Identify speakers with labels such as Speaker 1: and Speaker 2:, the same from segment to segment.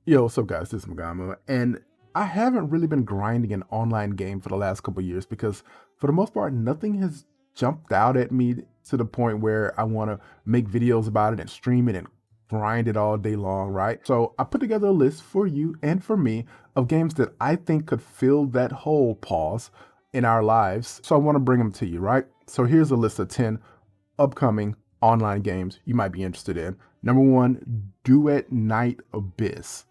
Speaker 1: Yo, what's up, guys? This is Mugen, and I haven't really been grinding an online game for the last couple of years because, for the most part, nothing has jumped out at me to the point where I want to make videos about it and stream it and grind it all day long, right? So I put together a list for you and for me of games that I think could fill that hole, pause, in our lives. So I want to bring them to you, right? So here's a list of 10 upcoming online games you might be interested in. Number one, Duet Night Abyss.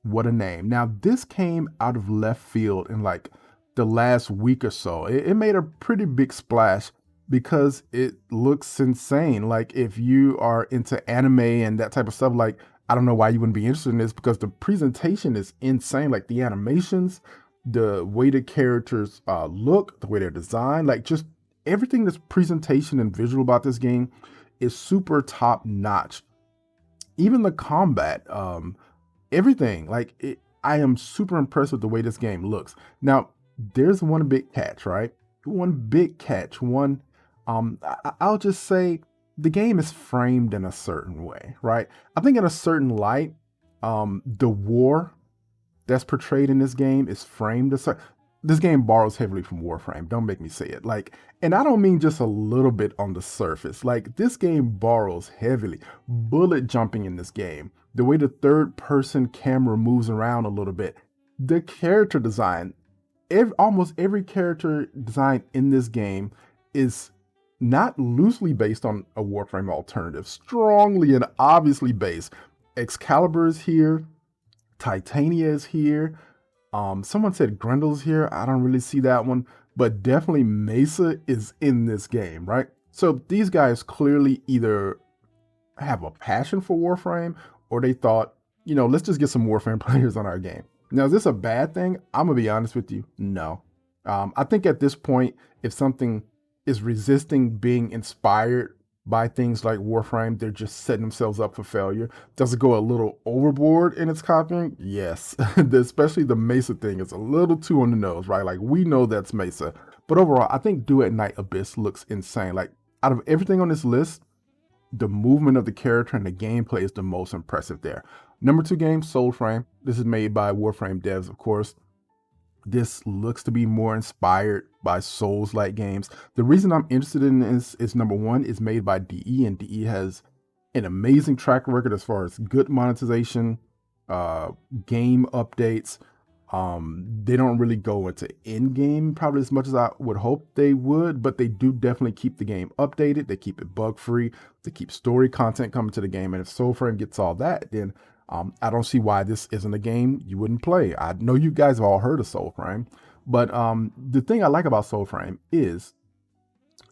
Speaker 1: What a name. Now, this came out of left field in like the last week or so. It made a pretty big splash because it looks insane. Like, if you are into anime and that type of stuff, like, I don't know why you wouldn't be interested in this because the presentation is insane. Like, the animations, the way the characters look, the way they're designed, like, just everything that's presentation and visual about this game is super top notch. Even the combat, everything, like I am super impressed with the way this game looks. Now, there's one big catch, right? One big catch. I'll just say the game is framed in a certain way, right? I think in a certain light, the war that's portrayed in this game is framed a certain. This game borrows heavily from Warframe. Don't make me say it. Like, and I don't mean just a little bit on the surface. Like, this game borrows heavily. Bullet jumping in this game, the way the third person camera moves around a little bit, the character design, almost every character design in this game is not loosely based on a Warframe alternative, strongly and obviously based. Excalibur is here, Titania is here. Someone said Grendel's here. I don't really see that one, but definitely Mesa is in this game, right? So these guys clearly either have a passion for Warframe or they thought, let's just get some Warframe players on our game. Now, is this a bad thing? I'm gonna be honest with you. No. I think at this point, if something is resisting being inspired by things like Warframe, they're just setting themselves up for failure. Does it go a little overboard in its copying? Yes. Especially the Mesa thing is a little too on the nose, right? Like, we know that's Mesa. But overall, I think Duet Night Abyss looks insane. Like, out of everything on this list, the movement of the character and the gameplay is the most impressive there. Number two game, Soulframe. This is made by Warframe devs, of course. This looks to be more inspired by Souls-like games. The reason I'm interested in this is number one, it's made by DE, and DE has an amazing track record as far as good monetization, game updates. They don't really go into in-game probably as much as I would hope they would, but they do definitely keep the game updated. They keep it bug-free. They keep story content coming to the game. And if Soulframe gets all that, then I don't see why this isn't a game you wouldn't play. I know you guys have all heard of Soulframe, but the thing I like about Soulframe is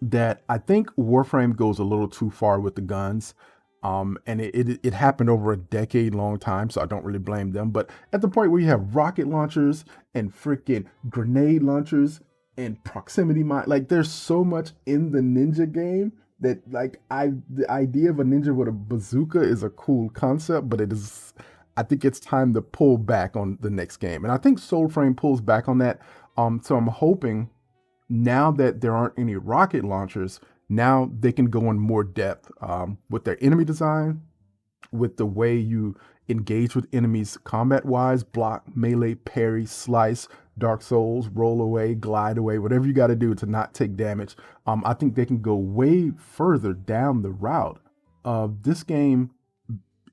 Speaker 1: that I think Warframe goes a little too far with the guns. And it happened over a decade long time, so I don't really blame them. But at the point where you have rocket launchers and freaking grenade launchers and proximity mine, like, there's so much in the ninja game that, like, the idea of a ninja with a bazooka is a cool concept, but I think it's time to pull back on the next game. And I think Soulframe pulls back on that. So I'm hoping now that there aren't any rocket launchers, now they can go in more depth with their enemy design, with the way you engage with enemies combat wise, block, melee, parry, slice, Dark Souls, roll away, glide away, whatever you got to do to not take damage. I think they can go way further down the route of this game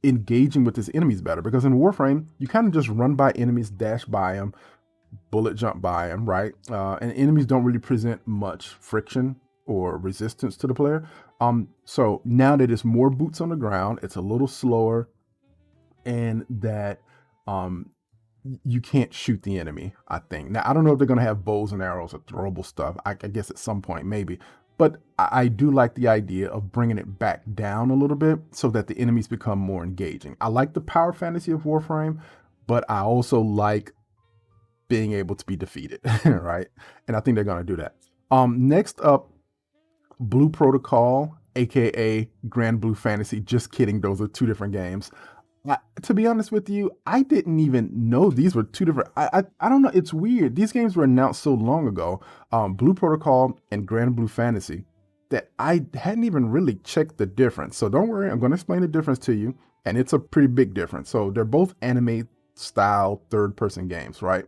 Speaker 1: engaging with its enemies better, because in Warframe, you kind of just run by enemies, dash by them, bullet jump by them, right? And enemies don't really present much friction or resistance to the player. So now that it's more boots on the ground, it's a little slower, and that you can't shoot the enemy, I think. Now, I don't know if they're going to have bows and arrows or throwable stuff. I guess at some point, maybe. But I do like the idea of bringing it back down a little bit so that the enemies become more engaging. I like the power fantasy of Warframe, but I also like being able to be defeated, right? And I think they're going to do that. Next up, Blue Protocol, aka Granblue Fantasy. Just kidding, those are two different games. To be honest with you, I didn't even know these were two different. I don't know. It's weird. These games were announced so long ago, Blue Protocol and Granblue Fantasy, that I hadn't even really checked the difference. So don't worry, I'm going to explain the difference to you, and it's a pretty big difference. So they're both anime style third-person games, right?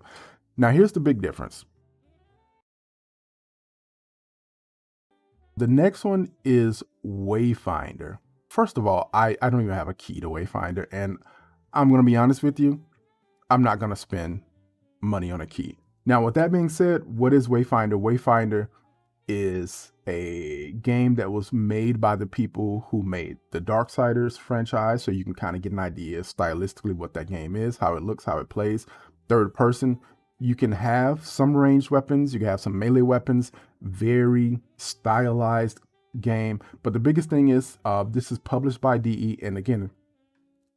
Speaker 1: Now, here's the big difference. The next one is Wayfinder. First of all, I don't even have a key to Wayfinder, and I'm going to be honest with you, I'm not going to spend money on a key. Now, with that being said, what is Wayfinder? Wayfinder is a game that was made by the people who made the Darksiders franchise, so you can kind of get an idea stylistically what that game is, how it looks, how it plays. Third person, you can have some ranged weapons, you can have some melee weapons, very stylized game. But the biggest thing is this is published by DE, and again,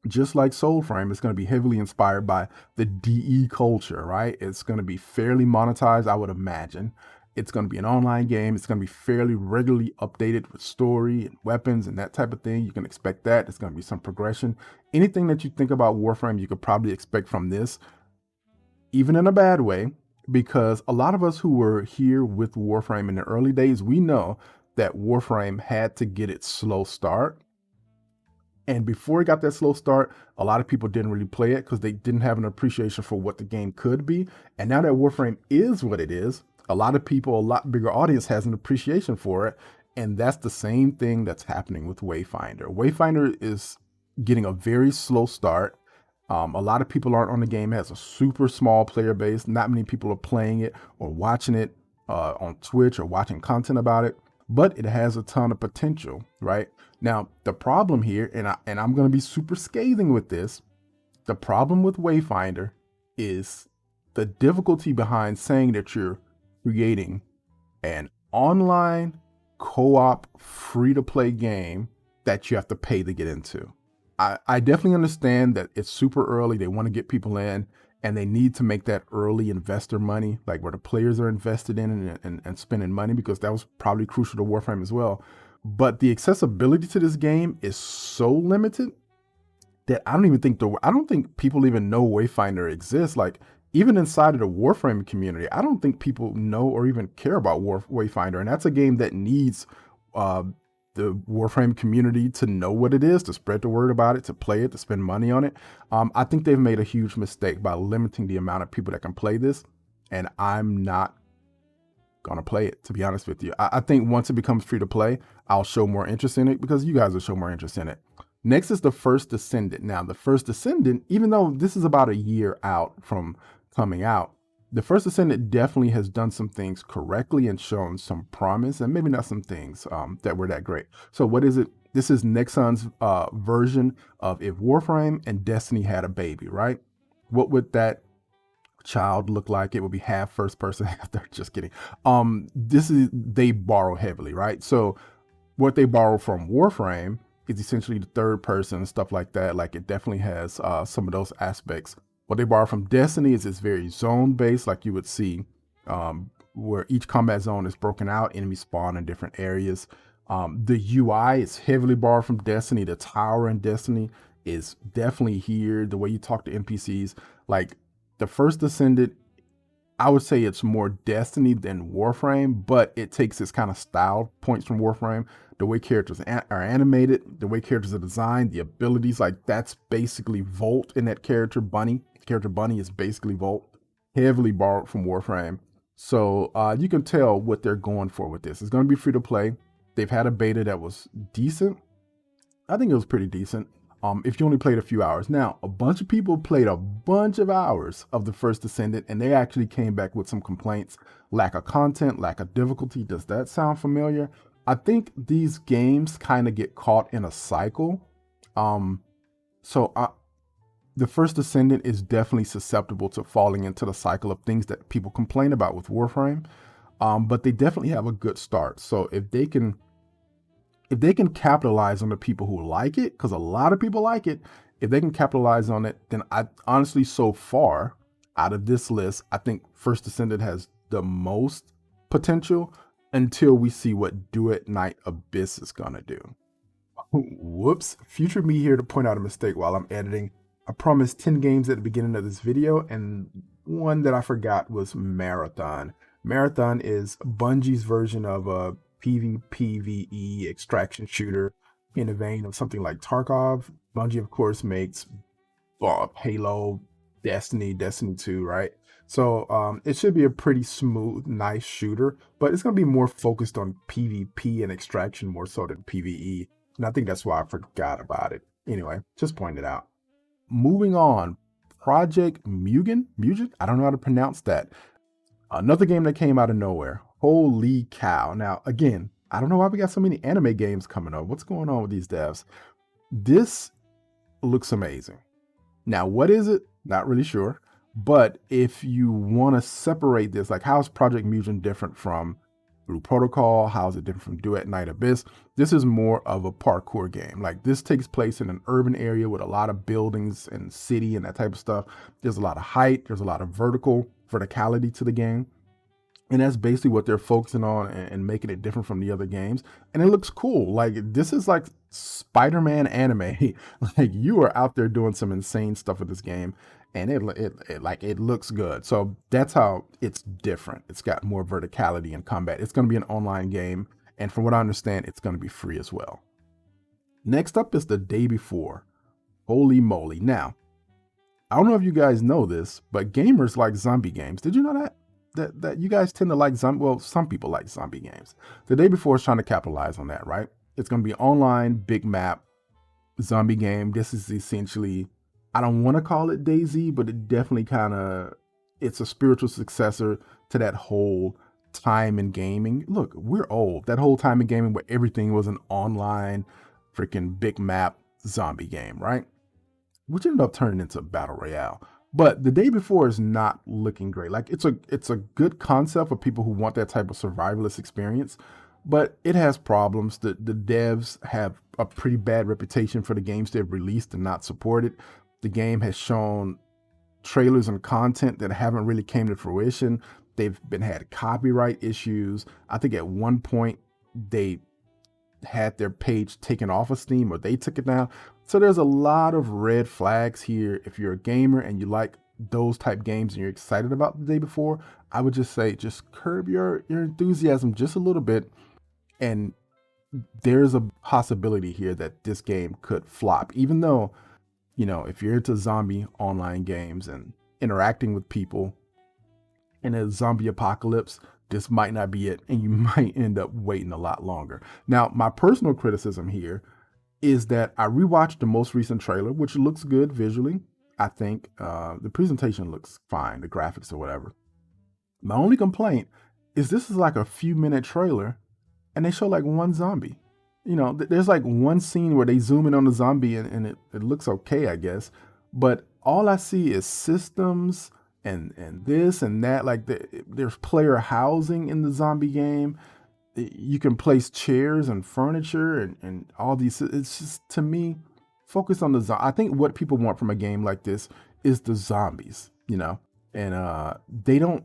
Speaker 1: just like soulframe, it's going to be heavily inspired by the DE culture, right? It's going to be fairly monetized, I would imagine. It's going to be an online game. It's going to be fairly regularly updated with story and weapons and that type of thing. You can expect that. It's going to be some progression. Anything that you think about Warframe, you could probably expect from this, even in a bad way, because a lot of us who were here with Warframe in the early days, we know that Warframe had to get its slow start. And before it got that slow start, a lot of people didn't really play it because they didn't have an appreciation for what the game could be. And now that Warframe is what it is, a lot of people, a lot bigger audience has an appreciation for it. And that's the same thing that's happening with Wayfinder. Wayfinder is getting a very slow start. A lot of people aren't on the game. It has a super small player base. Not many people are playing it or watching it on Twitch or watching content about it, but it has a ton of potential, right? Now, the problem here, and I'm going to be super scathing with this, the problem with Wayfinder is the difficulty behind saying that you're creating an online co-op free-to-play game that you have to pay to get into. I definitely understand that it's super early. They want to get people in and they need to make that early investor money, like where the players are invested in and spending money, because that was probably crucial to Warframe as well. But the accessibility to this game is so limited that I don't think people even know Wayfinder exists. Like, even inside of the Warframe community, I don't think people know or even care about Wayfinder. And that's a game that needs the Warframe community to know what it is, to spread the word about it, to play it, to spend money on it. I think they've made a huge mistake by limiting the amount of people that can play this. And I'm not gonna play it, to be honest with you. I think once it becomes free to play, I'll show more interest in it because you guys will show more interest in it. Next is the First Descendant. Now, the First Descendant, even though this is about a year out from coming out, the First Descendant definitely has done some things correctly and shown some promise, and maybe not some things that were that great. So what is it? This is Nexon's version of if Warframe and Destiny had a baby, right? What would that child look like? It would be half first person. Just kidding. They borrow heavily, right? So what they borrow from Warframe is essentially the third person, stuff like that. Like, it definitely has some of those aspects. What they borrow from Destiny is it's very zone based, like you would see, where each combat zone is broken out, enemies spawn in different areas. The UI is heavily borrowed from Destiny. The tower in Destiny is definitely here. The way you talk to NPCs, like the First Descendant, I would say it's more Destiny than Warframe, but it takes its kind of style points from Warframe. The way characters are animated, the way characters are designed, the abilities, like that's basically Volt in that character. Bunny is basically Volt, heavily borrowed from Warframe. So you can tell what they're going for with this. It's going to be free to play. They've had a beta that was decent. I think it was pretty decent. If you only played a few hours. Now, a bunch of people played a bunch of hours of the First Descendant, and they actually came back with some complaints. Lack of content, lack of difficulty. Does that sound familiar? I think these games kind of get caught in a cycle. The First Descendant is definitely susceptible to falling into the cycle of things that people complain about with Warframe. But they definitely have a good start. So if they can capitalize on the people who like it, because a lot of people like it, if they can capitalize on it, then I honestly, so far out of this list, I think First Descendant has the most potential until we see what Duet Night Abyss is gonna do. Whoops, future me here to point out a mistake while I'm editing. I promised 10 games at the beginning of this video, and one that I forgot was Marathon. Marathon is Bungie's version of a PvPvE extraction shooter in the vein of something like Tarkov. Bungie, of course, makes Halo, Destiny 2, right? So it should be a pretty smooth, nice shooter, but it's going to be more focused on PvP and extraction more so than PvE. And I think that's why I forgot about it. Anyway, just point it out. Moving on, Project Mugen. I don't know how to pronounce that. Another game that came out of nowhere. Holy cow! Now again, I don't know why we got so many anime games coming up. What's going on with these devs? This looks amazing. Now, what is it? Not really sure. But if you want to separate this, like how is Project Mugen different from Blue Protocol? How is it different from Duet Night Abyss? This is more of a parkour game. Like this takes place in an urban area with a lot of buildings and city and that type of stuff. There's a lot of height. There's a lot of verticality to the game. And that's basically what they're focusing on and making it different from the other games. And it looks cool. Like this is like Spider-Man anime. Like you are out there doing some insane stuff with this game, and it looks good. So that's how it's different. It's got more verticality and combat. It's going to be an online game, and from what I understand, it's going to be free as well. Next up is The Day Before. Holy moly! Now, I don't know if you guys know this, but gamers like zombie games. Did you know that? That you guys tend to like zombie. Well, some people like zombie games. The Day Before is trying to capitalize on that, right? It's going to be online, big map, zombie game. This is essentially, I don't want to call it DayZ, but it definitely it's a spiritual successor to that whole time in gaming. Look, we're old. That whole time in gaming where everything was an online, freaking big map zombie game, right? Which ended up turning into a battle royale. But The Day Before is not looking great. Like it's a good concept for people who want that type of survivalist experience, but it has problems. The devs have a pretty bad reputation for the games they've released and not supported. The game has shown trailers and content that haven't really came to fruition. They've had copyright issues. I think at one point they had their page taken off of Steam, or they took it down. So there's a lot of red flags here. If you're a gamer and you like those type games and you're excited about The Day Before, I would just say just curb your enthusiasm just a little bit. And there's a possibility here that this game could flop, even though, if you're into zombie online games and interacting with people in a zombie apocalypse, this might not be it, and you might end up waiting a lot longer. Now, my personal criticism here is that I rewatched the most recent trailer, which looks good visually. I think the presentation looks fine, the graphics or whatever. My only complaint is this is like a few minute trailer, and they show like one zombie. There's like one scene where they zoom in on the zombie, and it looks okay, I guess. But all I see is systems and this and that. Like there's player housing in the zombie game. You can place chairs and furniture and all these. It's just, to me, focus on the I think what people want from a game like this is the zombies, and they don't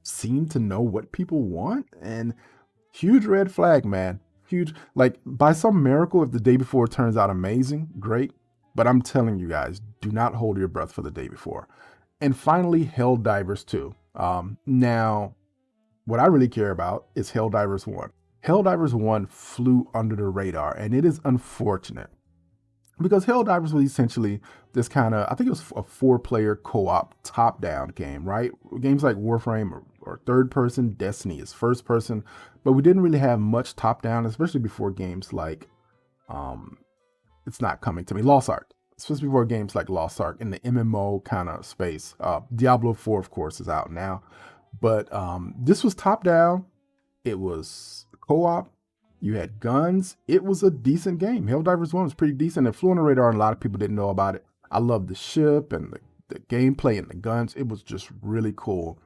Speaker 1: seem to know what people want. And huge red flag, man. Huge. Like by some miracle, if The Day Before turns out amazing, great. But I'm telling you guys, do not hold your breath for The Day Before. And finally, Helldivers 2. Now, what I really care about is Helldivers 1. Helldivers 1 flew under the radar, and it is unfortunate because Helldivers was essentially this kind of, I think it was a 4-player co-op top-down game, right? Games like Warframe or third person, Destiny is first person, but we didn't really have much top-down, especially before games like, it's not coming to me, Lost Ark. Especially before games like Lost Ark in the MMO kind of space. Diablo 4, of course, is out now. But this was top down. It was co-op. You had guns. It was a decent game. Helldivers 1 was pretty decent. It flew on the radar and a lot of people didn't know about it. I loved the ship and the gameplay and the guns. It was just really cool.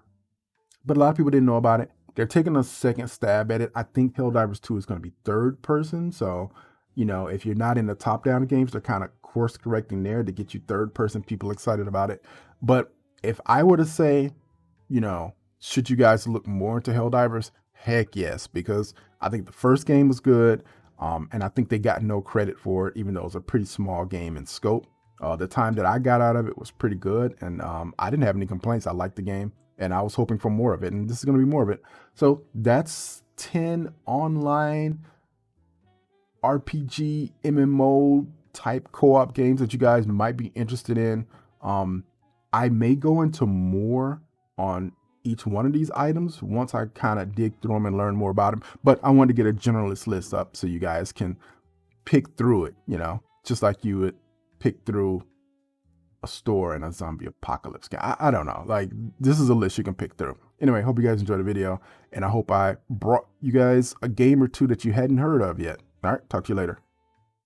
Speaker 1: But a lot of people didn't know about it. They're taking a second stab at it. I think Helldivers 2 is going to be third person. So, if you're not in the top-down games, they're kind of course correcting there to get you third person people excited about it. But if I were to say, should you guys look more into Helldivers? Heck yes, because I think the first game was good, and I think they got no credit for it, even though it was a pretty small game in scope. The time that I got out of it was pretty good, and I didn't have any complaints. I liked the game, and I was hoping for more of it, and this is going to be more of it. So that's 10 online RPG MMO type co-op games that you guys might be interested in. I may go into more on each one of these items once I kind of dig through them and learn more about them. But I wanted to get a generalist list up so you guys can pick through it, you know, just like you would pick through a store in a zombie apocalypse game. I don't know. Like, this is a list you can pick through. Anyway, hope you guys enjoyed the video, and I hope I brought you guys a game or two that you hadn't heard of yet. All right, talk to you later.